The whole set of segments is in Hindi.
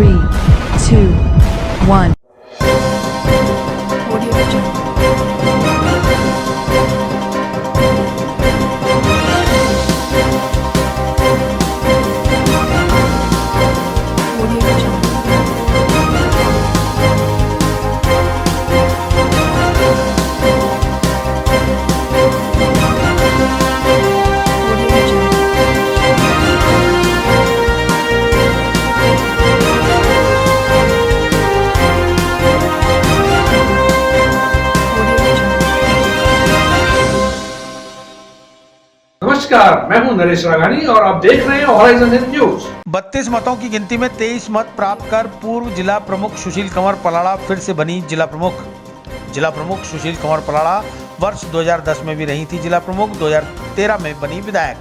3, 2, 1. Audio Jungle. Audio Jungle. Audio Jungle. Audio Jungle. नमस्कार, मैं हूं नरेश राघानी और आप देख रहे हैं हॉराइजन हिंद न्यूज। 32 मतों की गिनती में 23 मत प्राप्त कर पूर्व जिला प्रमुख सुशील कंवर पलाड़ा फिर से बनी जिला प्रमुख। जिला प्रमुख सुशील कंवर पलाड़ा वर्ष 2010 में भी रही थी जिला प्रमुख, 2013 में बनी विधायक।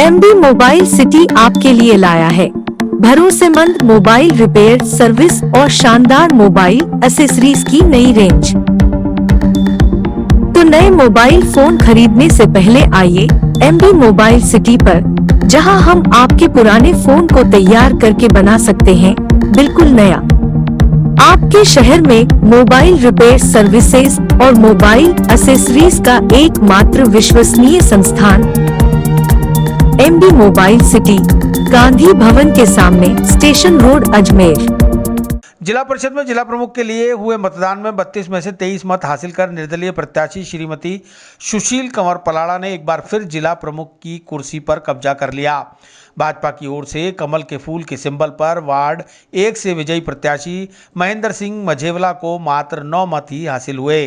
MB मोबाइल सिटी आपके लिए लाया है भरोसेमंद मोबाइल रिपेयर सर्विस और शानदार मोबाइल एक्सेसरीज की नई रेंज। तो नए मोबाइल फोन खरीदने से पहले आइए MB मोबाइल सिटी पर, जहां हम आपके पुराने फोन को तैयार करके बना सकते हैं बिल्कुल नया। आपके शहर में मोबाइल रिपेयर सर्विसेज और मोबाइल एक्सेसरीज का एकमात्र विश्वसनीय संस्थान MB mobile city, Gandhi Bhavan के सामने, स्टेशन रोड, अजमेर। जिला परिषद में जिला प्रमुख के लिए हुए मतदान में 32 में से 23 मत हासिल कर निर्दलीय प्रत्याशी श्रीमती सुशील कंवर पलाड़ा ने एक बार फिर जिला प्रमुख की कुर्सी पर कब्जा कर लिया। भाजपा की ओर से कमल के फूल के सिंबल पर वार्ड 1 से विजयी प्रत्याशी महेंद्र सिंह मझेवला को मात्र 9 मत ही हासिल हुए।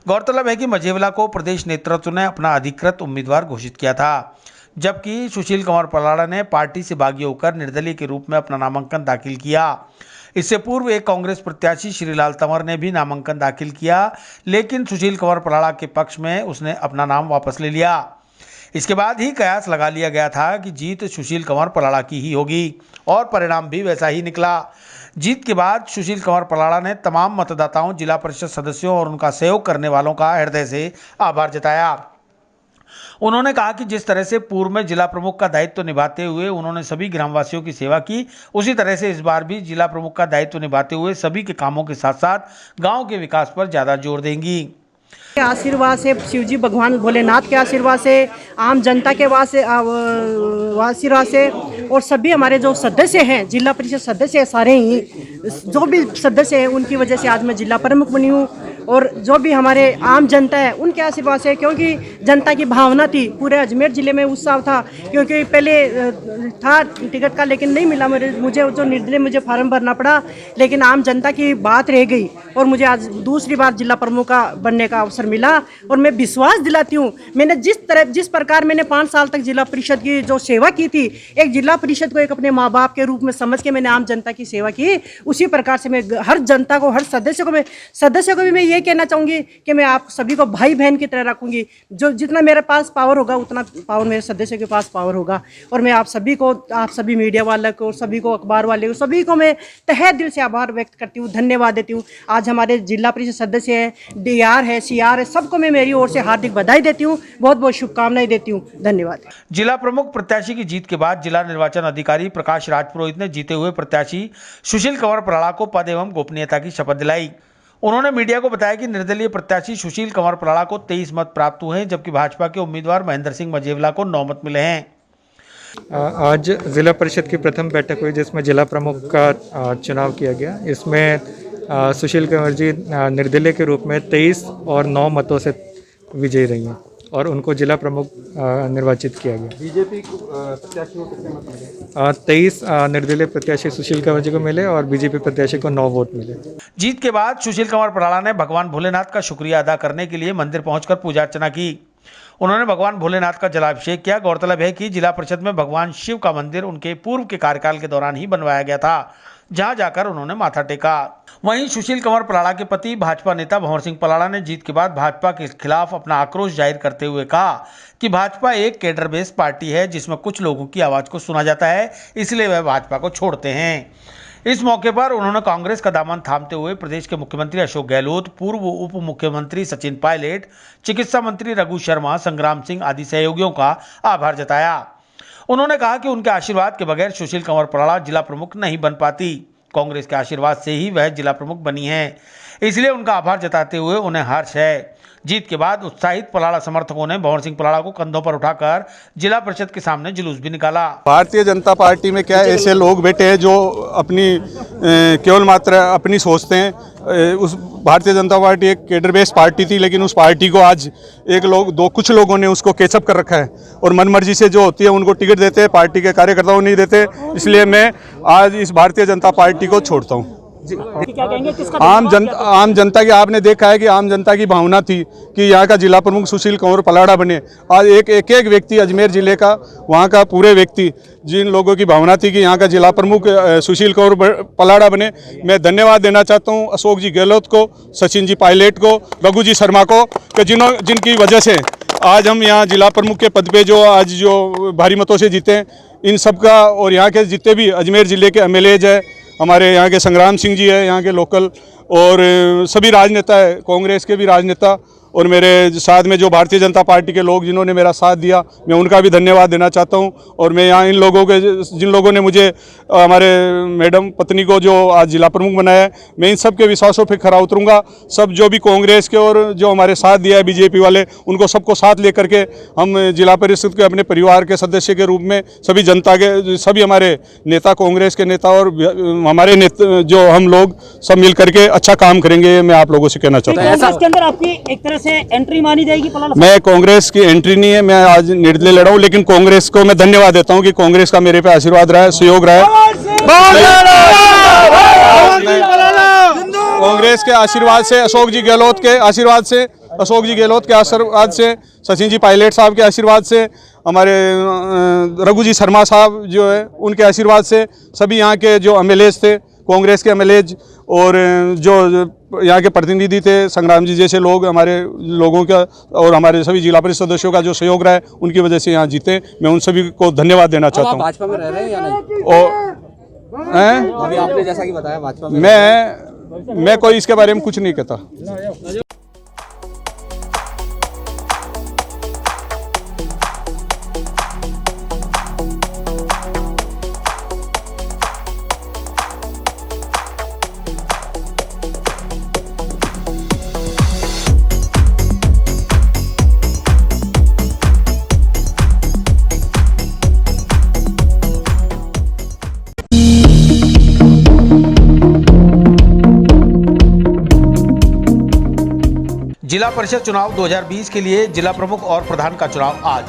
गौरतलब है कि मझेवला को प्रदेश नेतृत्व ने अपना अधिकृत उम्मीदवार घोषित किया था, जबकि सुशील कंवर पलाड़ा ने पार्टी से बागी होकर निर्दलीय के रूप में अपना नामांकन दाखिल किया। इससे पूर्व एक कांग्रेस प्रत्याशी श्रीलाल तंवर ने भी नामांकन दाखिल किया, लेकिन सुशील कंवर पलाड़ा के पक्ष में उसने अपना नाम वापस ले लिया। इसके बाद ही कयास लगा लिया गया था कि जीत सुशील कंवर पलाड़ा की ही होगी और परिणाम भी वैसा ही निकला। जीत के बाद सुशील कंवर पलाड़ा ने तमाम मतदाताओं, जिला परिषद सदस्यों और उनका सहयोग करने वालों का हृदय से आभार जताया। उन्होंने कहा कि जिस तरह से पूर्व में जिला प्रमुख का दायित्व निभाते हुए उन्होंने सभी ग्रामवासियों की सेवा की, उसी तरह से इस बार भी जिला प्रमुख का दायित्व निभाते हुए सभी के कामों के साथ साथ गांव के विकास पर ज्यादा जोर देंगी। के आशीर्वाद से, शिवजी भगवान भोलेनाथ के आशीर्वाद से, आम जनता के आशीर्वाद से और सभी हमारे जो सदस्य हैं, जिला परिषद सदस्य हैं, सारे ही जो भी सदस्य हैं उनकी वजह से आज मैं जिला प्रमुख बनी हूँ। और जो भी हमारे आम जनता है उनके आशीर्वाद से, क्योंकि जनता की भावना थी, पूरे अजमेर ज़िले में उत्साह था, क्योंकि पहले था टिकट का लेकिन नहीं मिला मुझे जो निर्दलीय मुझे फार्म भरना पड़ा, लेकिन आम जनता की बात रह गई और मुझे आज दूसरी बार जिला प्रमुख का बनने का अवसर मिला। और मैं विश्वास दिलाती हूँ, मैंने जिस प्रकार मैंने 5 साल तक जिला परिषद की जो सेवा की थी, एक जिला परिषद को एक अपने माँ बाप के रूप में समझ के मैंने आम जनता की सेवा की, उसी प्रकार से मैं हर जनता को, हर सदस्य को भी मैं ये कहना चाहूँगी कि मैं आप सभी को भाई बहन की तरह रखूँगी। जो जितना मेरे पास पावर होगा उतना पावर मेरे सदस्य के पास पावर होगा। और मैं आप सभी को, आप सभी मीडिया वाले को, सभी को, अखबार वाले को, सभी को मैं तहे दिल से आभार व्यक्त करती हूँ, धन्यवाद देती हूँ। आज हमारे जिला परिषद सदस्य हैं, DR है, CR है, सबको मैं मेरी ओर से हार्दिक बधाई देती हूँ, बहुत बहुत शुभकामनाएं देती हूँ। धन्यवाद। जिला प्रमुख प्रत्याशी की जीत के बाद जिला निर्वाचन अधिकारी प्रकाश राजपुरोहित ने जीते हुए प्रत्याशी सुशील कंवर पलाड़ा को पद एवं गोपनीयता की शपथ दिलाई। उन्होंने मीडिया को बताया कि निर्दलीय प्रत्याशी सुशील कंवर पलाड़ा को 23 मत प्राप्त हुए हैं, जबकि भाजपा के उम्मीदवार महेंद्र सिंह मझेवला को 9 मत मिले हैं। आज जिला परिषद की प्रथम बैठक हुई जिसमें जिला प्रमुख का चुनाव किया गया। इसमें सुशील कंवर जी निर्दलीय के रूप में 23 और 9 मतों से विजयी रही हैं और उनको जिला प्रमुख निर्वाचित किया गया। बीजेपी प्रत्याशी को कितने मत मिले? 23 निर्दलीय प्रत्याशी सुशील कंवर जी को मिले और बीजेपी प्रत्याशी को 9 वोट मिले। जीत के बाद सुशील कंवर पलाड़ा ने भगवान भोलेनाथ का शुक्रिया अदा करने के लिए मंदिर पहुंचकर पूजा अर्चना की। उन्होंने भगवान भोलेनाथ का जलाभिषेक किया। गौरतलब है कि जिला परिषद में भगवान शिव का मंदिर उनके पूर्व के कार्यकाल के दौरान ही बनवाया गया था, जहां जाकर उन्होंने माथा टेका। वहीं सुशील कंवर पलाड़ा के पति भाजपा नेता भंवर सिंह पलाड़ा ने जीत के बाद भाजपा के खिलाफ अपना आक्रोश जाहिर करते हुए कहा कि भाजपा एक कैडर बेस्ड पार्टी है जिसमें कुछ लोगों की आवाज को सुना जाता है, इसलिए वह भाजपा को छोड़ते हैं। इस मौके पर उन्होंने कांग्रेस का दामन थामते हुए प्रदेश के मुख्यमंत्री अशोक गहलोत, पूर्व उप मुख्यमंत्री सचिन पायलट, चिकित्सा मंत्री रघु शर्मा, संग्राम सिंह आदि सहयोगियों का आभार जताया। उन्होंने कहा कि उनके आशीर्वाद के बगैर सुशील कंवर पलाड़ा जिला प्रमुख नहीं बन पाती। कांग्रेस के आशीर्वाद से ही वह जिला प्रमुख बनी है, इसलिए उनका आभार जताते हुए उन्हें हर्ष है। जीत के बाद उत्साहित पलाड़ा समर्थकों ने भंवर सिंह पलाड़ा को कंधों पर उठाकर जिला परिषद के सामने जुलूस भी निकाला। भारतीय जनता पार्टी में क्या ऐसे लोग बैठे हैं जो अपनी केवल मात्र अपनी सोचते हैं। उस भारतीय जनता पार्टी एक केडर बेस्ड पार्टी थी, लेकिन उस पार्टी को आज कुछ लोगों ने उसको कैचअप कर रखा है और मनमर्जी से जो होती है उनको टिकट देते हैं, पार्टी के कार्यकर्ताओं नहीं देते। इसलिए मैं आज इस भारतीय जनता पार्टी को छोड़ता हूँ। आम जनता की आपने देखा है कि आम जनता की भावना थी कि यहाँ का जिला प्रमुख सुशील कंवर पलाड़ा बने। आज एक व्यक्ति अजमेर जिले का, वहाँ का पूरे व्यक्ति, जिन लोगों की भावना थी कि यहाँ का जिला प्रमुख सुशील कंवर पलाड़ा बने, मैं धन्यवाद देना चाहता हूँ अशोक जी गहलोत को, सचिन जी पायलट को, रघु जी शर्मा को, कि जिनकी वजह से आज हम यहाँ जिला प्रमुख के पद पे जो भारी मतों से जीते हैं, इन सब का, और यहाँ के जितने भी अजमेर जिले के एमएलएज है, हमारे यहाँ के संग्राम सिंह जी है यहाँ के लोकल, और सभी राजनेता है, कांग्रेस के भी राजनेता, और मेरे साथ में जो भारतीय जनता पार्टी के लोग जिन्होंने मेरा साथ दिया, मैं उनका भी धन्यवाद देना चाहता हूं। और मैं यहाँ इन लोगों के, जिन लोगों ने मुझे, हमारे मैडम पत्नी को जो आज जिला प्रमुख बनाया है, मैं इन सब के विश्वासों पर खरा उतरूंगा। सब जो भी कांग्रेस के और जो हमारे साथ दिया है बीजेपी वाले, उनको सबको साथ लेकर के हम जिला परिषद के अपने परिवार के सदस्य के रूप में सभी जनता के, सभी हमारे नेता, कांग्रेस के नेता और हमारे नेता, जो हम लोग सब मिल करके अच्छा काम करेंगे, मैं आप लोगों से कहना चाहता हूँ। इसके अंदर आपकी एक तरह से एंट्री मानी जाएगी पलाड़ा? मैं कांग्रेस की एंट्री नहीं है, मैं आज निर्दलीय लड़ा हूं, लेकिन कांग्रेस को मैं धन्यवाद देता हूं कि कांग्रेस का मेरे पे आशीर्वाद रहा है, सहयोग रहा है। कांग्रेस के आशीर्वाद से, अशोक जी गहलोत के आशीर्वाद से, सचिन जी पायलट साहब के आशीर्वाद से, हमारे रघु जी शर्मा साहब जो है उनके आशीर्वाद से, सभी यहाँ के जो एमएलएज थे, कांग्रेस के एमएलएज, और जो यहाँ के प्रतिनिधि थे, संग्राम जी जैसे लोग, हमारे लोगों का और हमारे सभी जिला परिषद सदस्यों का जो सहयोग रहा है, उनकी वजह से यहाँ जीते। मैं उन सभी को धन्यवाद देना चाहता हूँ। भाजपा में रह रहे हैं या नहीं? और अभी आपने जैसा कि बताया भाजपा में, मैं कोई इसके बारे में कुछ नहीं कहता। जिला परिषद चुनाव 2020 के लिए जिला प्रमुख और प्रधान का चुनाव आज।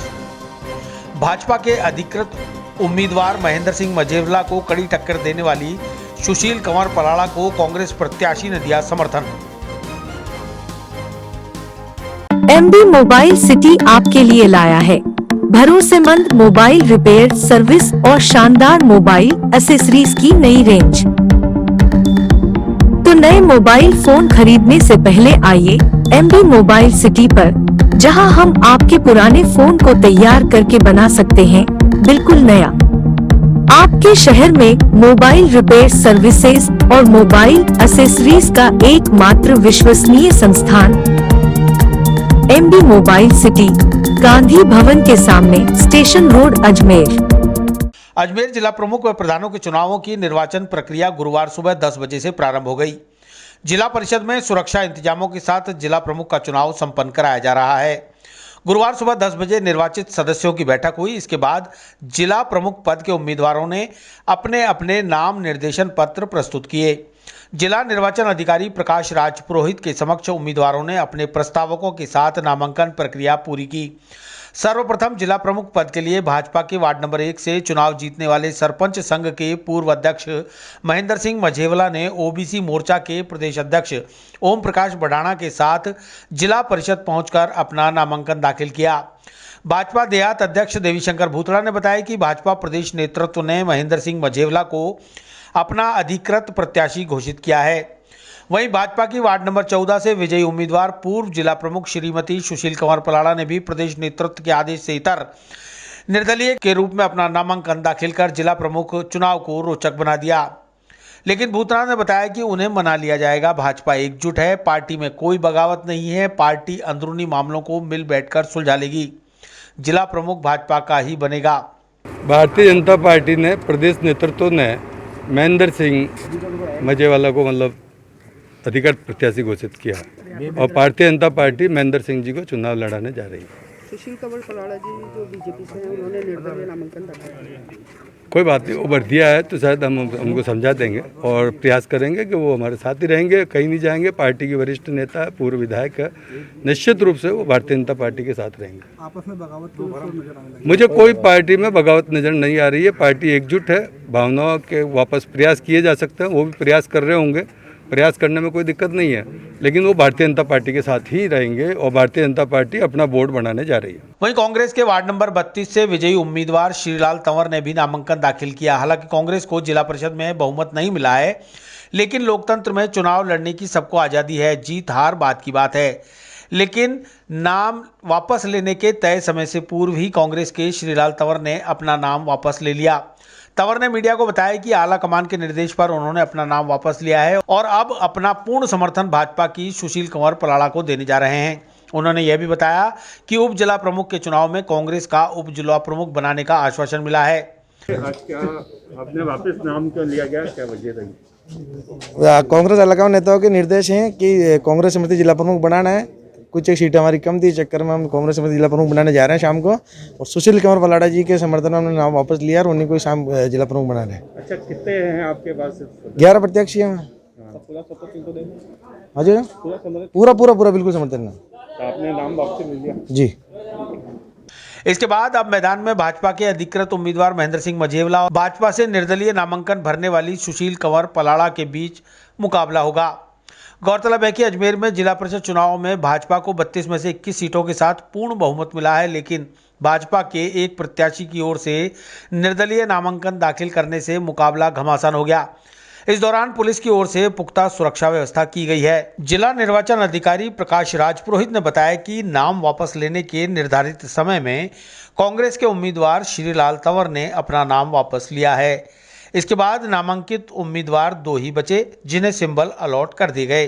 भाजपा के अधिकृत उम्मीदवार महेंद्र सिंह मझेवला को कड़ी टक्कर देने वाली सुशील कंवर पलाड़ा को कांग्रेस प्रत्याशी ने दिया समर्थन। एमबी मोबाइल सिटी आपके लिए लाया है भरोसेमंद मोबाइल रिपेयर सर्विस और शानदार मोबाइल एक्सेसरीज की नई रेंज। तो नए मोबाइल फोन खरीदने से पहले आइए एमबी मोबाइल सिटी पर, जहां हम आपके पुराने फोन को तैयार करके बना सकते हैं बिल्कुल नया। आपके शहर में मोबाइल रिपेयर सर्विसेज और मोबाइल एक्सेसरीज का एकमात्र विश्वसनीय संस्थान MB mobile city, Gandhi Bhavan के सामने, स्टेशन रोड, अजमेर। अजमेर जिला प्रमुख व प्रधानों के चुनावों की निर्वाचन प्रक्रिया गुरुवार सुबह 10 बजे से प्रारंभ हो गई। जिला परिषद में सुरक्षा इंतजामों के साथ जिला प्रमुख का चुनाव संपन्न कराया जा रहा है। गुरुवार सुबह 10 बजे निर्वाचित सदस्यों की बैठक हुई। इसके बाद जिला प्रमुख पद के उम्मीदवारों ने अपने अपने नाम निर्देशन पत्र प्रस्तुत किए। जिला निर्वाचन अधिकारी प्रकाश राज पुरोहित के समक्ष उम्मीदवारों ने अपने प्रस्तावकों के साथ नामांकन प्रक्रिया पूरी की। सर्वप्रथम जिला प्रमुख पद के लिए भाजपा के वार्ड नंबर 1 से चुनाव जीतने वाले सरपंच संघ के पूर्व अध्यक्ष महेंद्र सिंह मझेवला ने ओबीसी मोर्चा के प्रदेश अध्यक्ष ओम प्रकाश बढ़ाना के साथ जिला परिषद पहुंचकर अपना नामांकन दाखिल किया। भाजपा देहात अध्यक्ष देवीशंकर भूतड़ा ने बताया कि भाजपा प्रदेश नेतृत्व ने महेंद्र सिंह मझेवला को अपना अधिकृत प्रत्याशी घोषित किया है। वहीं भाजपा की वार्ड नंबर 14 से विजयी उम्मीदवार पूर्व जिला प्रमुख श्रीमती सुशील कंवर पलाड़ा ने भी प्रदेश नेतृत्व के आदेश से इतर निर्दलीय के रूप में अपना नामांकन दाखिल कर जिला प्रमुख चुनाव को रोचक बना दिया। लेकिन भूतड़ा ने बताया कि उन्हें मना लिया जाएगा। भाजपा एकजुट है, पार्टी में कोई बगावत नहीं है, पार्टी अंदरूनी मामलों को मिल बैठकर सुलझा लेगी। जिला प्रमुख भाजपा का ही बनेगा। भारतीय जनता पार्टी ने प्रदेश नेतृत्व ने महेंद्र सिंह मजेवाला को मतलब अधिकृत प्रत्याशी घोषित किया और भारतीय जनता पार्टी महेंद्र सिंह जी को चुनाव लड़ाने जा रही है। सुशील कंवर पलाड़ा जी जो बीजेपी से हैं उन्होंने निर्दलीय नामांकन दाखिल किया। कोई बात नहीं, वो भर दिया है तो शायद हम उनको समझा देंगे और प्रयास करेंगे कि वो हमारे साथ ही रहेंगे, कहीं नहीं जाएंगे। पार्टी के वरिष्ठ नेता है, पूर्व विधायक है, निश्चित रूप से वो भारतीय जनता पार्टी के साथ रहेंगे। आपस में बगावत की नजर आने लगी। मुझे कोई पार्टी में बगावत नज़र नहीं आ रही है। पार्टी एकजुट है, भावनाओं के वापस प्रयास किए जा सकते हैं, वो भी प्रयास कर रहे होंगे। प्रयास करने में कोई दिक्कत नहीं है, लेकिन वो भारतीय जनता पार्टी के साथ ही रहेंगे और भारतीय जनता पार्टी अपना बोर्ड बनाने जा रही है। वहीं कांग्रेस के वार्ड नंबर 32 से विजयी उम्मीदवार श्रीलाल तंवर ने भी नामांकन दाखिल किया। हालांकि कांग्रेस को जिला परिषद में बहुमत नहीं मिला है, लेकिन लोकतंत्र में चुनाव लड़ने की सबको आज़ादी है। जीत हार बात की बात है, लेकिन नाम वापस लेने के तय समय से पूर्व ही कांग्रेस के श्रीलाल तंवर ने अपना नाम वापस ले लिया। तंवर ने मीडिया को बताया कि आला कमान के निर्देश पर उन्होंने अपना नाम वापस लिया है और अब अपना पूर्ण समर्थन भाजपा की सुशील कंवर पलाड़ा को देने जा रहे हैं। उन्होंने यह भी बताया कि उप जिला प्रमुख के चुनाव में कांग्रेस का उप जिला प्रमुख बनाने का आश्वासन मिला है। आज क्या आपने वापस नाम क्यों लिया गया, क्या वजह रही? कांग्रेस अलगाव नेताओं के निर्देश हैं कि कांग्रेस समिति जिला प्रमुख बनाना है। कुछ एक सीटें हमारी कम थी, चक्कर में हम कांग्रेस समिति जिला प्रमुख बनाने जा रहे हैं शाम को, और सुशील कंवर पलाड़ा जी के समर्थन में हमने नाम वापस लिया और उन्हीं को शाम जिला प्रमुख बना रहे हैं। अच्छा, कितने हैं आपके पास? 11 प्रत्याशी हैं। हाँ जी, पूरा पूरा पूरा बिल्कुल समर्थन है। आपने नाम वापस ले लिया जी। इसके बाद अब मैदान में भाजपा के अधिकृत उम्मीदवार महेंद्र सिंह मझेवला और भाजपा से निर्दलीय नामांकन भरने वाली सुशील कंवर पलाड़ा के बीच मुकाबला होगा। गौरतलब है कि अजमेर में जिला परिषद चुनाव में भाजपा को 32 में से 21 सीटों के साथ पूर्ण बहुमत मिला है, लेकिन भाजपा के एक प्रत्याशी की ओर से निर्दलीय नामांकन दाखिल करने से मुकाबला घमासान हो गया। इस दौरान पुलिस की ओर से पुख्ता सुरक्षा व्यवस्था की गई है। जिला निर्वाचन अधिकारी प्रकाश राज पुरोहित ने बताया कि नाम वापस लेने के निर्धारित समय में कांग्रेस के उम्मीदवार श्रीलाल तंवर ने अपना नाम वापस लिया है। इसके बाद नामांकित उम्मीदवार 2 ही बचे, जिन्हें सिंबल अलॉट कर दिए गए।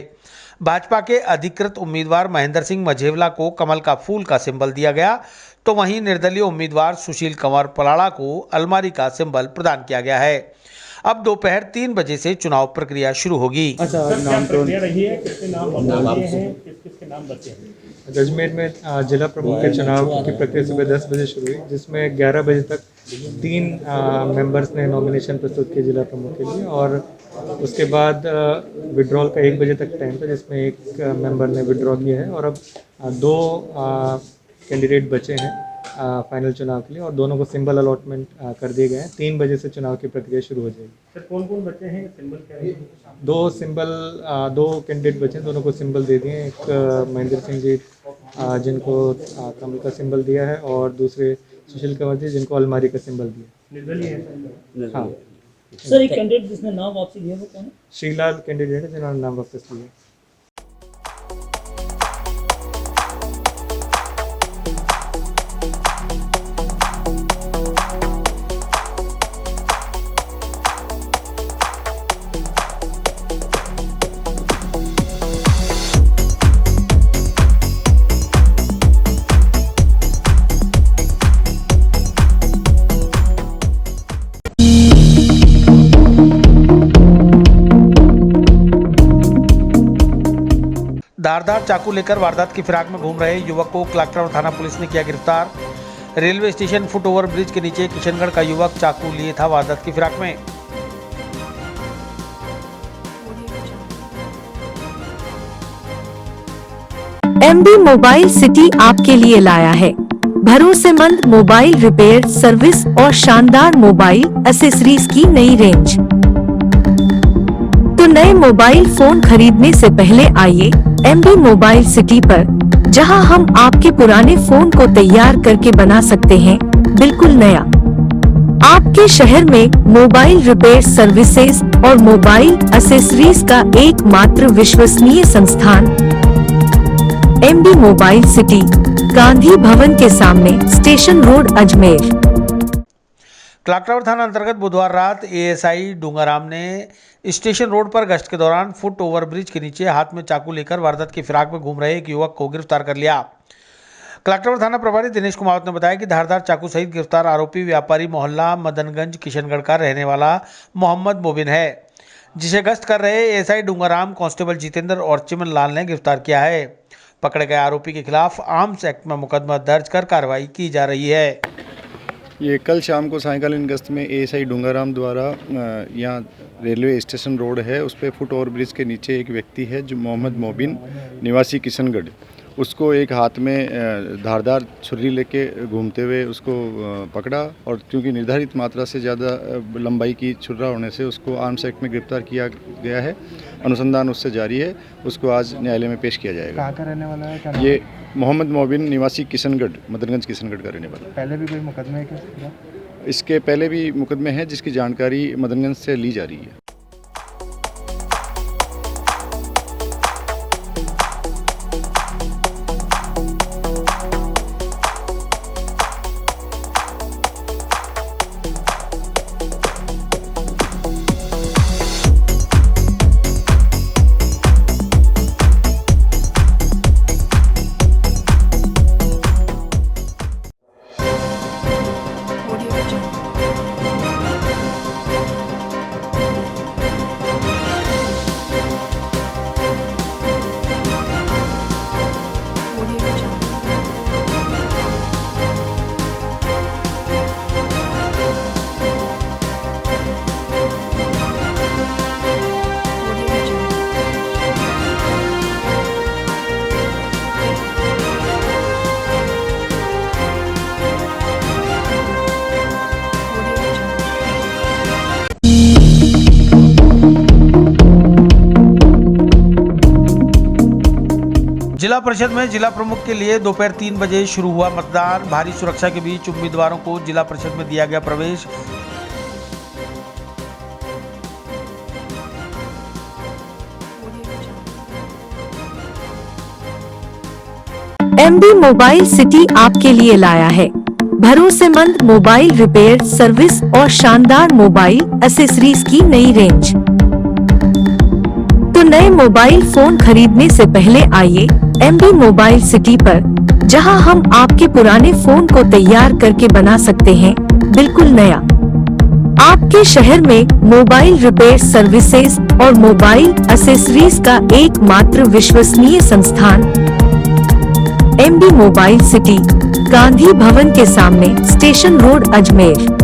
भाजपा के अधिकृत उम्मीदवार महेंद्र सिंह मझेवला को कमल का फूल का सिंबल दिया गया, तो वहीं निर्दलीय उम्मीदवार सुशील कंवर पलाड़ा को अलमारी का सिंबल प्रदान किया गया है। अब दोपहर 3 बजे से चुनाव प्रक्रिया शुरू होगी। अजमेर में जिला प्रमुख के चुनाव की प्रक्रिया सुबह 10 बजे शुरू हुई, जिसमें 11 बजे तक 3 मेंबर्स ने नॉमिनेशन प्रस्तुत किए जिला प्रमुख के लिए, और उसके बाद विड्रॉल का 1 बजे तक टाइम था, जिसमें एक मेंबर ने विड्रॉ किया है, और अब 2 कैंडिडेट बचे हैं फाइनल चुनाव के लिए, और दोनों को सिंबल अलॉटमेंट कर दिए गए हैं। 3 बजे से चुनाव की प्रक्रिया शुरू हो जाएगी। सर, कौन कौन बचे हैं? सिंबल क्या है? 2 कैंडिडेट बचे हैं, दोनों को सिंबल दे दिए हैं। एक महेंद्र सिंह जी जिनको कमल का सिंबल दिया है, और दूसरे सुशील कंवर जी जिनको अलमारी का सिंबल दिया। निर्दलीय है? हाँ सर, एक कैंडिडेट जिसने नाम वापसी लिया वो कौन है? श्रीलाल कैंडिडेट है जिन्होंने नाम वापस लिया। धारदार चाकू लेकर वारदात की फिराक में घूम रहे युवक को क्लाकटाउन थाना पुलिस ने किया गिरफ्तार। Railway station foot over bridge के नीचे किशनगढ़ का युवक चाकू लिए था वारदात की फिराक में। MB मोबाइल सिटी आपके लिए लाया है भरोसेमंद मोबाइल रिपेयर सर्विस और शानदार मोबाइल एक्सेसरीज की नई रेंज। तो नए मोबाइल फोन खरीदने से पहले आइए MB मोबाइल सिटी पर, जहां हम आपके पुराने फोन को तैयार करके बना सकते हैं बिल्कुल नया। आपके शहर में मोबाइल रिपेयर सर्विसेज और मोबाइल एक्सेसरीज का एकमात्र विश्वसनीय संस्थान MB mobile city, Gandhi Bhavan के सामने, स्टेशन रोड, अजमेर। क्लाकटावर थाना अंतर्गत बुधवार रात ASI डूंगाराम ने स्टेशन रोड पर गश्त के दौरान फुट ओवर ब्रिज के नीचे हाथ में चाकू लेकर वारदात की फिराक में घूम रहे एक युवक को गिरफ्तार कर लिया। कलेक्टर थाना प्रभारी दिनेश कुमावत ने बताया कि धारदार चाकू सहित गिरफ्तार आरोपी व्यापारी मोहल्ला मदनगंज किशनगढ़ का रहने वाला मोहम्मद मोबिन है, जिसे गश्त कर रहे एएसआई डूंगराम कांस्टेबल जितेंद्र और चिमन लाल ने गिरफ्तार किया है। पकड़े गए आरोपी के खिलाफ आर्म्स एक्ट में मुकदमा दर्ज कर कार्रवाई की जा रही है। ये कल शाम को सायंकालीन गश्त में एएसआई डूंगराम द्वारा यहाँ रेलवे स्टेशन रोड है, उस पर फुट ओवर ब्रिज के नीचे एक व्यक्ति है जो मोहम्मद मोबिन निवासी किशनगढ़, उसको एक हाथ में धारदार छुरी लेके घूमते हुए उसको पकड़ा और क्योंकि निर्धारित मात्रा से ज़्यादा लंबाई की छुरा होने से उसको आर्म्स एक्ट में गिरफ्तार किया गया है। अनुसंधान उससे जारी है, उसको आज न्यायालय में पेश किया जाएगा। कहाँ का रहने वाला है? क्या ये मोहम्मद मोबिन निवासी किशनगढ़, मदनगंज किशनगढ़ का रहने वाला है। पहले भी कोई मुकदमे है क्या? इसके पहले भी मुकदमे हैं जिसकी जानकारी मदनगंज से ली जा रही है। Audio Jungle. Audio Jungle. Audio Jungle. Audio Jungle. जिला परिषद में जिला प्रमुख के लिए दोपहर 3 बजे शुरू हुआ मतदान। भारी सुरक्षा के बीच उम्मीदवारों को जिला परिषद में दिया गया प्रवेश। MB मोबाइल सिटी आपके लिए लाया है भरोसेमंद मोबाइल रिपेयर सर्विस और शानदार मोबाइल एसेसरीज की नई रेंज। तो नए मोबाइल फोन खरीदने से पहले आइए MB मोबाइल सिटी पर, जहां हम आपके पुराने फोन को तैयार करके बना सकते हैं बिल्कुल नया। आपके शहर में मोबाइल रिपेयर सर्विसेज और मोबाइल एसेसरीज का एकमात्र विश्वसनीय संस्थान MB mobile city, Gandhi Bhavan के सामने, स्टेशन रोड, अजमेर।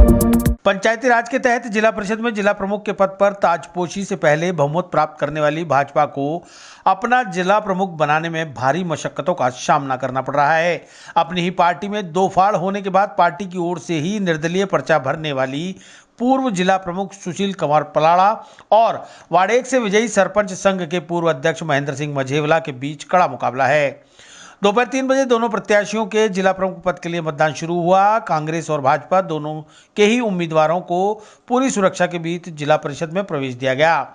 पंचायती राज के तहत जिला परिषद में जिला प्रमुख के पद पर ताजपोशी से पहले बहुमत प्राप्त करने वाली भाजपा को अपना जिला प्रमुख बनाने में भारी मशक्कतों का सामना करना पड़ रहा है। अपनी ही पार्टी में दो फाड़ होने के बाद पार्टी की ओर से ही निर्दलीय पर्चा भरने वाली पूर्व जिला प्रमुख सुशील कुमार पलाड़ा और वार्ड 1 से विजयी सरपंच संघ के पूर्व अध्यक्ष महेंद्र सिंह मझेवला के बीच कड़ा मुकाबला है। दोपहर 3 बजे दोनों प्रत्याशियों के जिला प्रमुख पद के लिए मतदान शुरू हुआ। कांग्रेस और भाजपा दोनों के ही उम्मीदवारों को पूरी सुरक्षा के बीच जिला परिषद में प्रवेश दिया गया,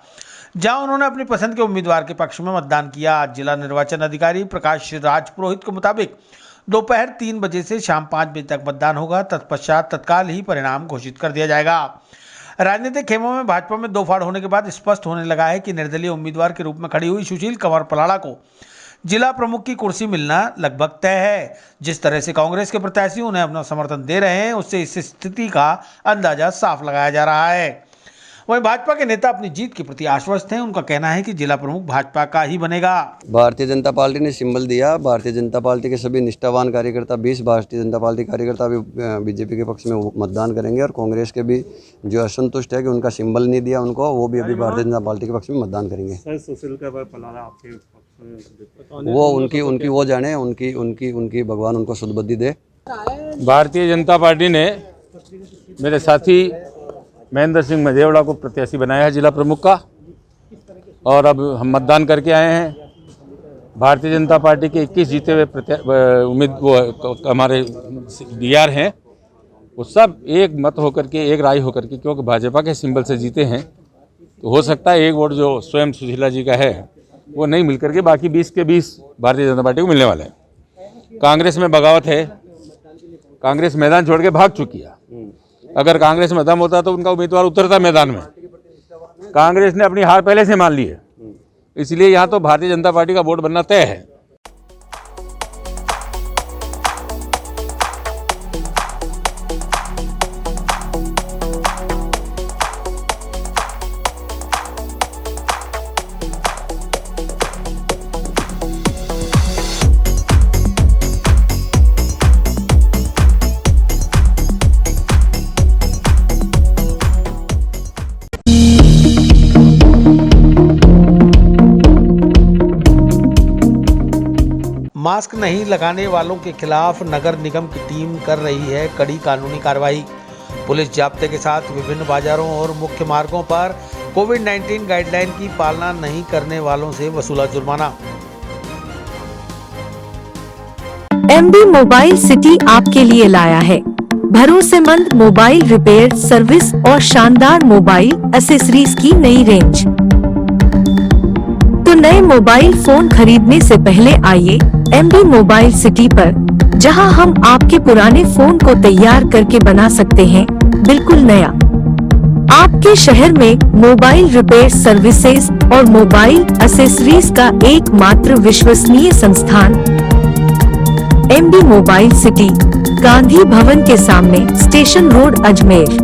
जहां उन्होंने अपनी पसंद के उम्मीदवार के पक्ष में मतदान किया। जिला निर्वाचन अधिकारी प्रकाश राज पुरोहित के मुताबिक दोपहर 3 बजे से शाम 5 बजे तक मतदान होगा। तत्पश्चात तत्काल ही परिणाम घोषित कर दिया जाएगा। राजनीतिक खेमों में भाजपा में दो फाड़ होने के बाद स्पष्ट होने लगा है कि निर्दलीय उम्मीदवार के रूप में खड़ी हुई सुशील कुमार पलाड़ा को जिला प्रमुख की कुर्सी मिलना लगभग तय है। जिस तरह से कांग्रेस के प्रत्याशी उन्हें अपना समर्थन दे रहे हैं, उससे इस स्थिति का अंदाजा साफ लगाया जा रहा है। वहीं भाजपा के नेता अपनी जीत के प्रति आश्वस्त हैं। उनका कहना है कि जिला प्रमुख भाजपा का ही बनेगा। भारतीय जनता पार्टी ने सिंबल दिया। भारतीय जनता पार्टी के सभी निष्ठावान कार्यकर्ता 20 भारतीय जनता पार्टी कार्यकर्ता भी बीजेपी के पक्ष में मतदान करेंगे और कांग्रेस के भी जो असंतुष्ट है कि उनका सिंबल नहीं दिया उनको, वो भी अभी भारतीय जनता पार्टी के पक्ष में मतदान करेंगे। वो उनकी वो जाने, उनकी भगवान उनको सद्बुद्धि दे। भारतीय जनता पार्टी ने मेरे साथी महेंद्र सिंह मझेवड़ा को प्रत्याशी बनाया है जिला प्रमुख का, और अब हम मतदान करके आए हैं। भारतीय जनता पार्टी के 21 जीते हुए हमारे डीआर हैं, वो सब एक मत होकर के, एक राय होकर के, क्योंकि भाजपा के सिंबल से जीते हैं, तो हो सकता है एक वोट जो स्वयं सुशीला जी का है वो नहीं मिल करके बाकी 20 के 20 भारतीय जनता पार्टी को मिलने वाला है। कांग्रेस में बगावत है, कांग्रेस मैदान छोड़ के भाग चुकी है। अगर कांग्रेस में दम होता तो उनका उम्मीदवार उतरता मैदान में। कांग्रेस ने अपनी हार पहले से मान ली है, इसलिए यहाँ तो भारतीय जनता पार्टी का वोट बनना तय है। मास्क नहीं लगाने वालों के खिलाफ नगर निगम की टीम कर रही है कड़ी कानूनी कार्रवाई। पुलिस जाब्ते के साथ विभिन्न बाजारों और मुख्य मार्गों पर कोविड-19 गाइडलाइन की पालना नहीं करने वालों से वसूला जुर्माना। एमबी मोबाइल सिटी आपके लिए लाया है भरोसेमंद मोबाइल रिपेयर सर्विस और शानदार मोबाइल एक्सेसरीज की नई रेंज। तो नए मोबाइल फोन खरीदने से पहले आइए एमबी मोबाइल सिटी पर, जहां हम आपके पुराने फोन को तैयार करके बना सकते हैं बिल्कुल नया। आपके शहर में मोबाइल रिपेयर सर्विसेज और मोबाइल एक्सेसरीज का एकमात्र विश्वसनीय संस्थान MB mobile city, Gandhi Bhavan के सामने, स्टेशन रोड, अजमेर।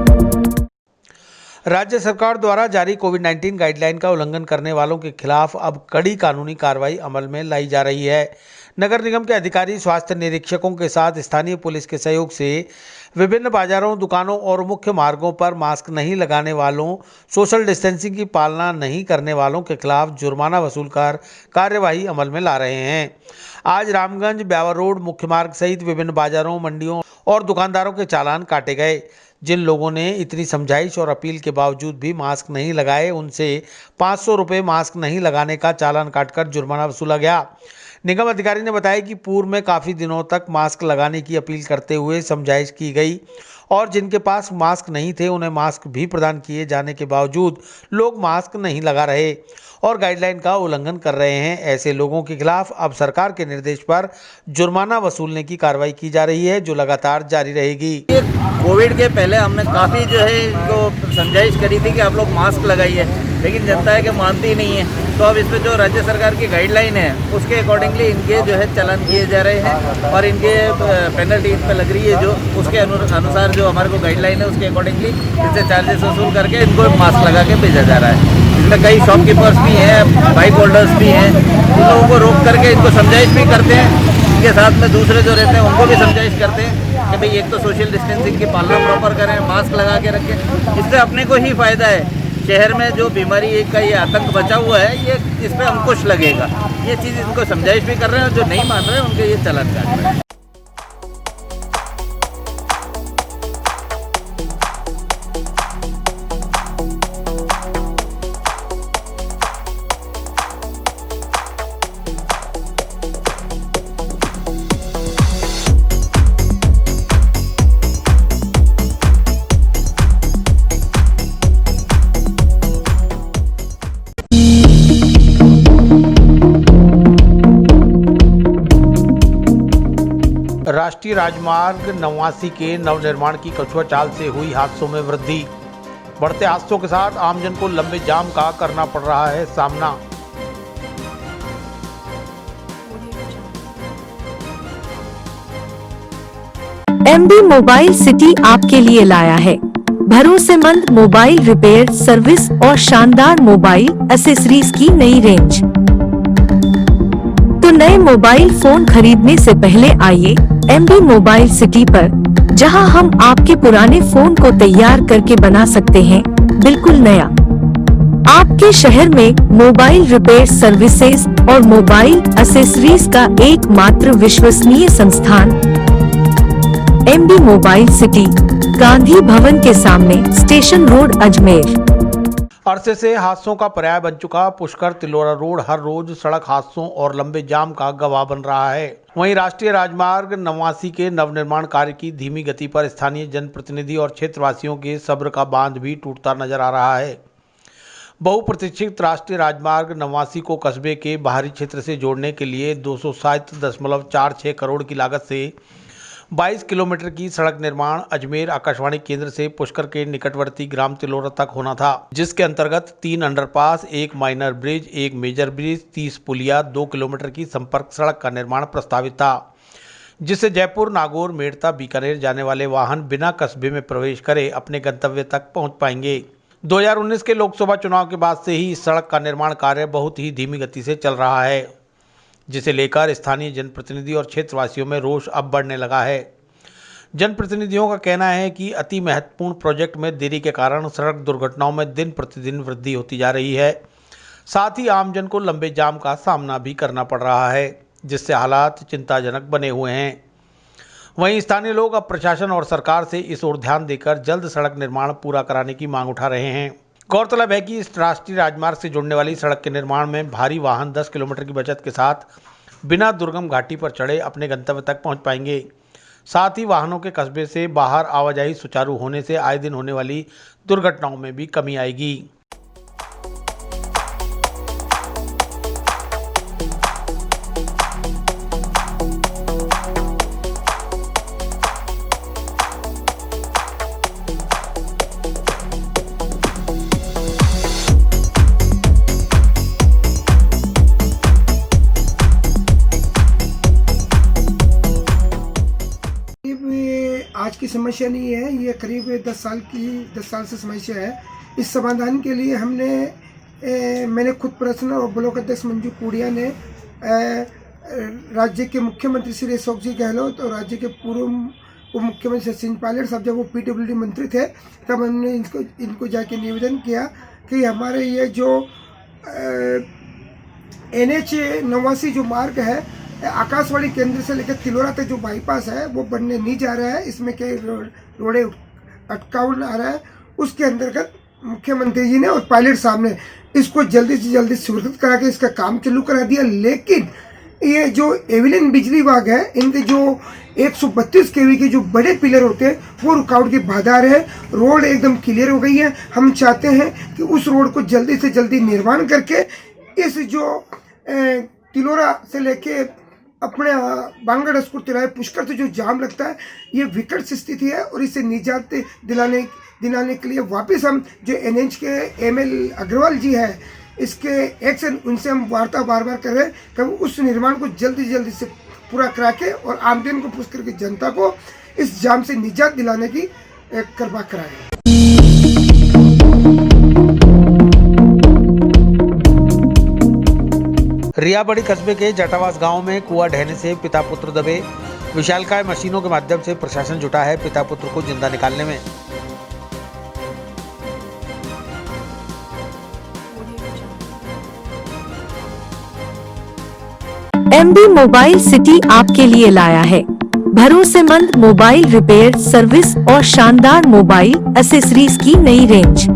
राज्य सरकार द्वारा जारी कोविड-19 गाइडलाइन का उल्लंघन करने वालों के खिलाफ अब कड़ी कानूनी कार्रवाई अमल में लाई जा रही है। नगर निगम के अधिकारी स्वास्थ्य निरीक्षकों के साथ स्थानीय पुलिस के सहयोग से विभिन्न बाजारों, दुकानों और मुख्य मार्गों पर मास्क नहीं लगाने वालों, सोशल डिस्टेंसिंग की पालना नहीं करने वालों के खिलाफ जुर्माना वसूल कर कार्यवाही अमल में ला रहे हैं। आज रामगंज, ब्यावर रोड मुख्य मार्ग सहित विभिन्न बाजारों, मंडियों और दुकानदारों के चालान काटे गए। जिन लोगों ने इतनी समझाइश और अपील के बावजूद भी मास्क नहीं लगाए, उनसे 500 रुपये मास्क नहीं लगाने का चालान काटकर जुर्माना वसूला गया। निगम अधिकारी ने बताया कि पूर्व में काफ़ी दिनों तक मास्क लगाने की अपील करते हुए समझाइश की गई और जिनके पास मास्क नहीं थे उन्हें मास्क भी प्रदान किए जाने के बावजूद लोग मास्क नहीं लगा रहे और गाइडलाइन का उल्लंघन कर रहे हैं। ऐसे लोगों के खिलाफ अब सरकार के निर्देश पर जुर्माना वसूलने की कार्रवाई की जा रही है, जो लगातार जारी रहेगी। कोविड के पहले हमने काफ़ी जो है इनको समझाइश करी थी कि आप लोग मास्क लगाइए, लेकिन जनता है कि मानती ही नहीं है। तो अब इस पर जो राज्य सरकार की गाइडलाइन है उसके अकॉर्डिंगली इनके जो है चालान किए जा रहे हैं और इनके पेनल्टी इन पर लग रही है, जो उसके अनुसार जो हमारे को गाइडलाइन है उसके अकॉर्डिंगली इनसे चार्जेस वसूल करके इनको मास्क लगा के भेजा जा रहा है। इसमें कई शॉपकीपर्स भी हैं, बाइक होल्डर्स भी हैं, उन लोगों को रोक करके इनको समझाइश भी करते हैं। इनके साथ में दूसरे जो रहते हैं उनको भी समझाइश करते हैं कि भाई एक तो सोशल डिस्टेंसिंग की पालना प्रॉपर करें, मास्क लगा के रखें। इससे अपने को ही फ़ायदा है। शहर में जो बीमारी का ये आतंक बचा हुआ है, ये इस पर अंकुश लगेगा। ये चीज़ इनको समझाइश भी कर रहे हैं और जो नहीं मान रहे हैं उनके ये चालान काट रहे हैं। राष्ट्रीय राजमार्ग 89 के नवनिर्माण की कछुआ चाल से हुई हादसों में वृद्धि। बढ़ते हादसों के साथ आमजन को लंबे जाम का करना पड़ रहा है सामना। एमबी मोबाइल सिटी आपके लिए लाया है भरोसेमंद मोबाइल रिपेयर सर्विस और शानदार मोबाइल एक्सेसरीज की नई रेंज। तो नए मोबाइल फोन खरीदने से पहले आइए एमबी मोबाइल सिटी पर, जहां हम आपके पुराने फोन को तैयार करके बना सकते हैं बिल्कुल नया। आपके शहर में मोबाइल रिपेयर सर्विसेज और मोबाइल एक्सेसरीज का एकमात्र विश्वसनीय संस्थान MB mobile city, Gandhi Bhavan के सामने, स्टेशन रोड, अजमेर। अरसे से हादसों का पर्याय बन चुका पुष्कर तिलोरा रोड हर रोज सड़क हादसों और लंबे जाम का गवाह बन रहा है। वहीं राष्ट्रीय राजमार्ग 89 के नवनिर्माण कार्य की धीमी गति पर स्थानीय जनप्रतिनिधि और क्षेत्रवासियों के सब्र का बांध भी टूटता नजर आ रहा है। बहुप्रतीक्षित राष्ट्रीय राजमार्ग 89 को कस्बे के बाहरी क्षेत्र से जोड़ने के लिए 260.46 करोड़ की लागत से 22 किलोमीटर की सड़क निर्माण अजमेर आकाशवाणी केंद्र से पुष्कर के निकटवर्ती ग्राम तिलोरा तक होना था, जिसके अंतर्गत 3 underpass, 1 minor bridge, 1 major bridge, 30 पुलिया, 2 किलोमीटर की संपर्क सड़क का निर्माण प्रस्तावित था, जिससे जयपुर, नागौर, मेड़ता, बीकानेर जाने वाले वाहन बिना कस्बे में प्रवेश करे अपने गंतव्य तक पहुंच पाएंगे। 2019 के लोकसभा चुनाव के बाद से ही इस सड़क का निर्माण कार्य बहुत ही धीमी गति से चल रहा है, जिसे लेकर स्थानीय जनप्रतिनिधि और क्षेत्रवासियों में रोष अब बढ़ने लगा है। जनप्रतिनिधियों का कहना है कि अति महत्वपूर्ण प्रोजेक्ट में देरी के कारण सड़क दुर्घटनाओं में दिन प्रतिदिन वृद्धि होती जा रही है। साथ ही आमजन को लंबे जाम का सामना भी करना पड़ रहा है, जिससे हालात चिंताजनक बने हुए हैं। वहीं स्थानीय लोग अब प्रशासन और सरकार से इस ओर ध्यान देकर जल्द सड़क निर्माण पूरा कराने की मांग उठा रहे हैं। गौरतलब है कि इस राष्ट्रीय राजमार्ग से जुड़ने वाली सड़क के निर्माण में भारी वाहन 10 किलोमीटर की बचत के साथ बिना दुर्गम घाटी पर चढ़े अपने गंतव्य तक पहुंच पाएंगे। साथ ही वाहनों के कस्बे से बाहर आवाजाही सुचारू होने से आए दिन होने वाली दुर्घटनाओं में भी कमी आएगी। आज की समस्या नहीं है, ये करीब 10 साल से समस्या है। इस समाधान के लिए मैंने खुद प्रश्न और ब्लॉक अध्यक्ष मंजू कुड़िया ने राज्य के मुख्यमंत्री श्री अशोक जी गहलोत और राज्य के पूर्व उप मुख्यमंत्री सचिन पायलट साहब जब वो PWD मंत्री थे तब हमने इनको जाके निवेदन किया कि हमारे ये जो NH 89 जो मार्ग है आकाशवाणी केंद्र से लेकर तिलोरा तक जो बाईपास है वो बनने नहीं जा रहा है, इसमें कई रोड़े अटकाव आ रहा है। उसके अंतर्गत मुख्यमंत्री जी ने और पायलट साहब ने इसको जल्दी से जल्दी स्वीकृत करा के इसका काम चालू करा दिया। लेकिन ये जो एविलियन बिजली विभाग है, इनके जो 132 kV के जो बड़े पिलर होते हैं वो रुकावट की बाधा है। रोड एकदम क्लियर हो गई है। हम चाहते हैं कि उस रोड को जल्दी से जल्दी निर्माण करके इस जो तिलोरा से लेके अपने बांगड़ स्कूल तिराहे पुष्कर से जो जाम लगता है ये विकट स्थिति है और इसे निजात दिलाने के लिए वापस हम जो NH के ML अग्रवाल जी है इसके एक्शन उनसे हम वार्ता बार कर रहे हैं कि उस निर्माण को जल्दी से पूरा करा के और आमजन को पुष्कर की जनता को इस जाम से निजात दिलाने की कृपा कराएं। रियाबड़ी कस्बे के जटावास गांव में कुआं ढहने से पिता पुत्र दबे। विशालकाय मशीनों के माध्यम से प्रशासन जुटा है पिता पुत्र को जिंदा निकालने में। MB मोबाइल सिटी आपके लिए लाया है भरोसेमंद मोबाइल रिपेयर सर्विस और शानदार मोबाइल एक्सेसरीज की नई रेंज।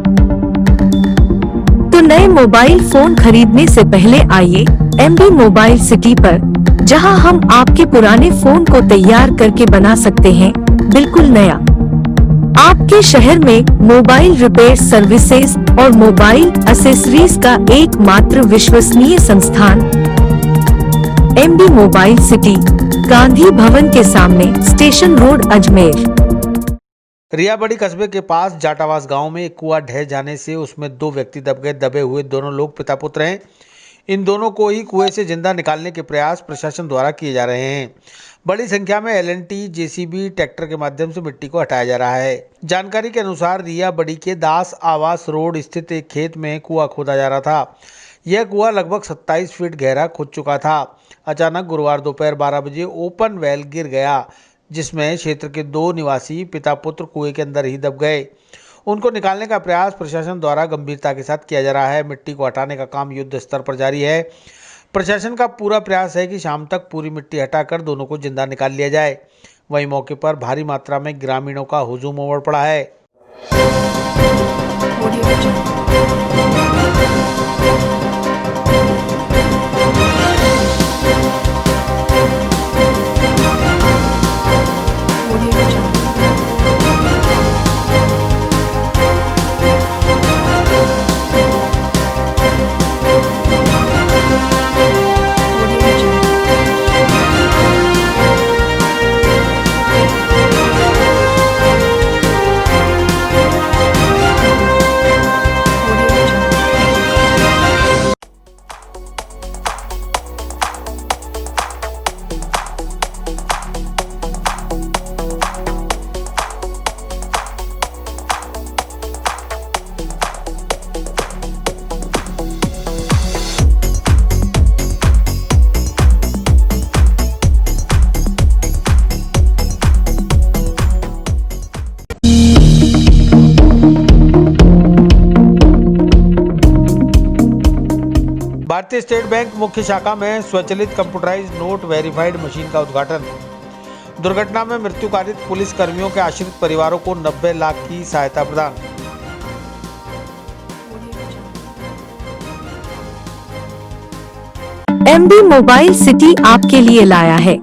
तो नए मोबाइल फोन खरीदने से पहले आइए MB मोबाइल सिटी पर, जहां हम आपके पुराने फोन को तैयार करके बना सकते हैं बिल्कुल नया। आपके शहर में मोबाइल रिपेयर सर्विसेज और मोबाइल एक्सेसरीज का एकमात्र विश्वसनीय संस्थान MB mobile city, Gandhi Bhavan के सामने, स्टेशन रोड, अजमेर। रियाबड़ी कस्बे के पास जाटावास गांव में एक कुआं ढह जाने से उसमें 2 व्यक्ति दब गए। दबे हुए दोनों लोग पिता पुत्र हैं। इन दोनों को ही कुएं से जिंदा निकालने के प्रयास प्रशासन द्वारा किए जा रहे हैं। बड़ी संख्या में LNT JCB ट्रैक्टर के माध्यम से मिट्टी को हटाया जा रहा है। जानकारी के अनुसार रियाबड़ी के दास आवास रोड स्थित एक खेत में कुआं खोदा जा रहा था। यह कुआं लगभग 27 फीट गहरा खुद चुका था। अचानक गुरुवार दोपहर 12 बजे ओपन वेल गिर गया, जिसमें क्षेत्र के 2 निवासी पिता पुत्र कुएं के अंदर ही दब गए। उनको निकालने का प्रयास प्रशासन द्वारा गंभीरता के साथ किया जा रहा है। मिट्टी को हटाने का काम युद्ध स्तर पर जारी है। प्रशासन का पूरा प्रयास है कि शाम तक पूरी मिट्टी हटाकर दोनों को जिंदा निकाल लिया जाए। वहीं मौके पर भारी मात्रा में ग्रामीणों का हुजूम उमड़ पड़ा है। भारतीय स्टेट बैंक मुख्य शाखा में स्वचालित कंप्यूटराइज नोट वेरीफाइड मशीन का उद्घाटन। दुर्घटना में मृत्युकारित पुलिस कर्मियों के आश्रित परिवारों को 90 लाख की सहायता प्रदान। MB मोबाइल सिटी आपके लिए लाया है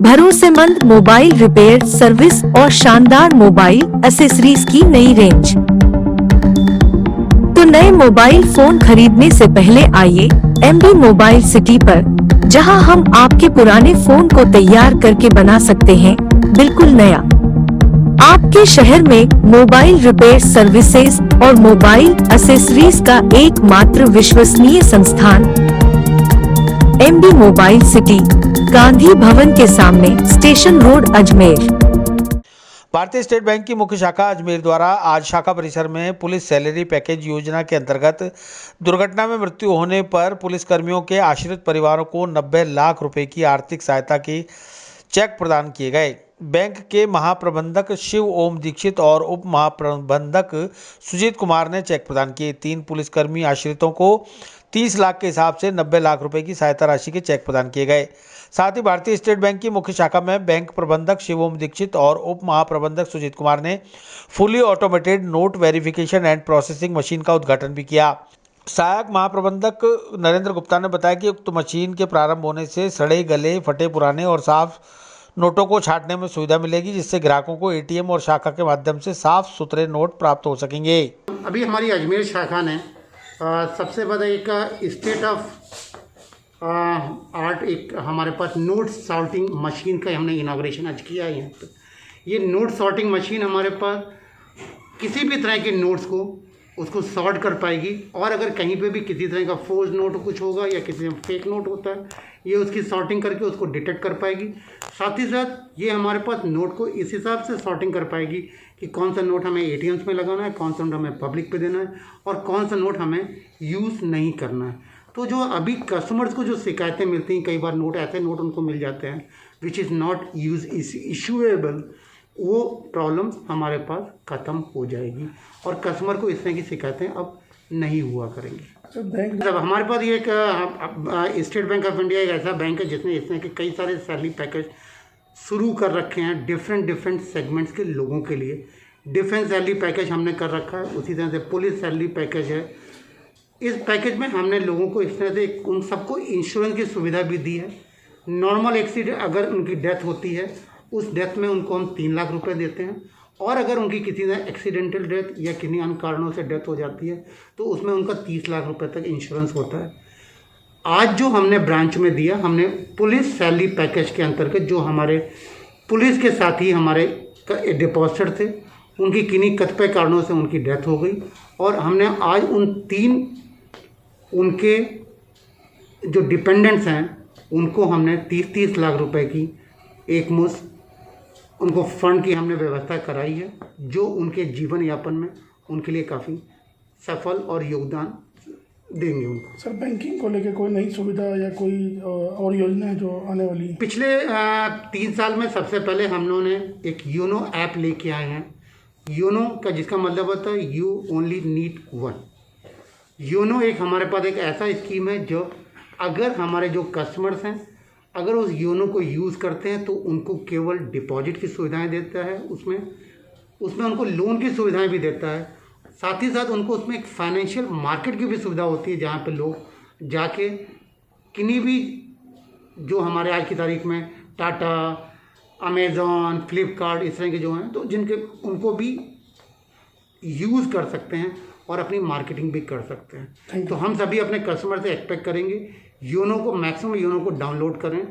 भरोसेमंद मोबाइल रिपेयर सर्विस और शानदार मोबाइल एसेसरीज की नई रेंज। तो नए मोबाइल फोन खरीदने से पहले आइए MB मोबाइल सिटी पर, जहां हम आपके पुराने फोन को तैयार करके बना सकते हैं बिल्कुल नया। आपके शहर में मोबाइल रिपेयर सर्विसेज और मोबाइल एसेसरीज का एकमात्र विश्वसनीय संस्थान MB mobile city, Gandhi Bhavan के सामने, स्टेशन रोड, अजमेर। भारतीय स्टेट बैंक की मुख्य शाखा अजमेर द्वारा आज शाखा परिसर में पुलिस सैलरी पैकेज योजना के अंतर्गत दुर्घटना में मृत्यु होने पर पुलिस कर्मियों के आश्रित परिवारों को 90 लाख रुपए की आर्थिक सहायता के चेक प्रदान किए गए। बैंक के महाप्रबंधक शिव ओम दीक्षित और उप महाप्रबंधक सुजीत कुमार ने चेक प्रदान किए। 3 पुलिसकर्मी आश्रितों को 30 लाख के हिसाब से 90 लाख रुपए की सहायता राशि के चेक प्रदान किए गए। साथ ही भारतीय स्टेट बैंक की मुख्य शाखा में बैंक प्रबंधक शिवोम दीक्षित और उप महाप्रबंधक सुजीत कुमार ने fully automated note verification and processing machine का उद्घाटन भी किया। सहायक महाप्रबंधक नरेंद्र गुप्ता ने बताया कि उक्त मशीन के प्रारंभ होने से सड़े गले फटे पुराने और साफ नोटों को छांटने में सुविधा मिलेगी, जिससे ग्राहकों को ATM और शाखा के माध्यम से साफ सुथरे नोट प्राप्त हो सकेंगे। अभी हमारी अजमेर शाखा ने सबसे बड़ा एक स्टेट ऑफ आर्ट एक हमारे पास नोट सॉर्टिंग मशीन का हमने इनाग्रेशन आज किया है। ये नोट सॉर्टिंग मशीन हमारे पास किसी भी तरह के नोट्स को उसको सॉर्ट कर पाएगी, और अगर कहीं पे भी किसी तरह का फोर्ज नोट कुछ होगा या किसी में फेक नोट होता है, ये उसकी सॉर्टिंग करके उसको डिटेक्ट कर पाएगी। साथ ही साथ ये हमारे पास नोट को इस हिसाब से सॉर्टिंग कर पाएगी कि कौन सा नोट हमें ATMs में लगाना है, कौन सा नोट हमें पब्लिक पे देना है और कौन सा नोट हमें यूज़ नहीं करना है। तो जो अभी कस्टमर्स को जो शिकायतें मिलती हैं, कई बार नोट ऐसे नोट उनको मिल जाते हैं which is not use issuable, वो प्रॉब्लम्स हमारे पास ख़त्म हो जाएगी और कस्टमर को इस तरह की शिकायतें अब नहीं हुआ करेंगी। जब हमारे पास ये एक स्टेट बैंक ऑफ इंडिया एक ऐसा बैंक है जिसने इस तरह के कई सारे सैलरी पैकेज शुरू कर रखे हैं डिफरेंट सेगमेंट्स के लोगों के लिए। डिफेंस सैलरी पैकेज हमने कर रखा है, उसी तरह से पुलिस सैलरी पैकेज है। इस पैकेज में हमने लोगों को इस तरह से उन सबको इंश्योरेंस की सुविधा भी दी है। नॉर्मल एक्सीडेंट अगर उनकी डेथ होती है, उस डेथ में उनको हम 3 लाख रुपए देते हैं, और अगर उनकी किसी ने एक्सीडेंटल डेथ या किन्हीं अन्य कारणों से डेथ हो जाती है तो उसमें उनका 30 लाख रुपए तक इंश्योरेंस होता है। आज जो हमने ब्रांच में दिया, हमने पुलिस सैलरी पैकेज के अंतर्गत जो हमारे पुलिस के साथी हमारे डिपॉजिटर थे, उनकी किन्हीं कतिपय कारणों से उनकी डेथ हो गई, और हमने आज उन 3 उनके जो डिपेंडेंट्स हैं उनको हमने 30-30 लाख रुपए की एक मुश्त उनको फंड की हमने व्यवस्था कराई है, जो उनके जीवन यापन में उनके लिए काफ़ी सफल और योगदान देंगे उनको। सर, बैंकिंग को लेकर कोई नई सुविधा या कोई और योजना है जो आने वाली है? पिछले 3 साल में सबसे पहले हम लोगों ने एक योनो ऐप लेके आए हैं। योनो का जिसका मतलब होता है you only need one. YONO एक हमारे पास एक ऐसा स्कीम है जो अगर हमारे जो कस्टमर्स हैं अगर उस योनो को यूज़ करते हैं तो उनको केवल डिपॉजिट की सुविधाएं देता है, उसमें उनको लोन की सुविधाएं भी देता है। साथ ही साथ उनको उसमें एक फाइनेंशियल मार्केट की भी सुविधा होती है, जहाँ पे लोग जाके किन्हीं भी जो हमारे आज की तारीख में टाटा, अमेज़ॉन, फ्लिपकार्ट इस तरह के जो हैं तो जिनके उनको भी यूज़ कर सकते हैं और अपनी मार्केटिंग भी कर सकते हैं। तो हम सभी अपने कस्टमर से एक्सपेक्ट करेंगे योनो को मैक्सिमम योनो को डाउनलोड करें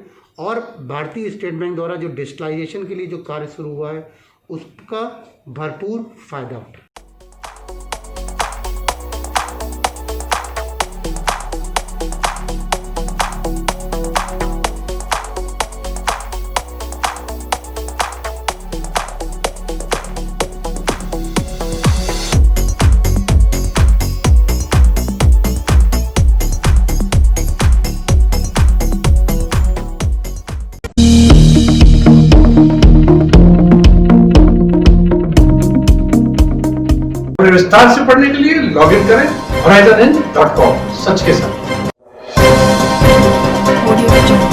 और भारतीय स्टेट बैंक द्वारा जो डिजिटलाइजेशन के लिए जो कार्य शुरू हुआ है उसका भरपूर फ़ायदा उठाएं। विस्तार से पढ़ने के लिए लॉगिन करें horizonn.com। सच के साथ। Audio Jungle.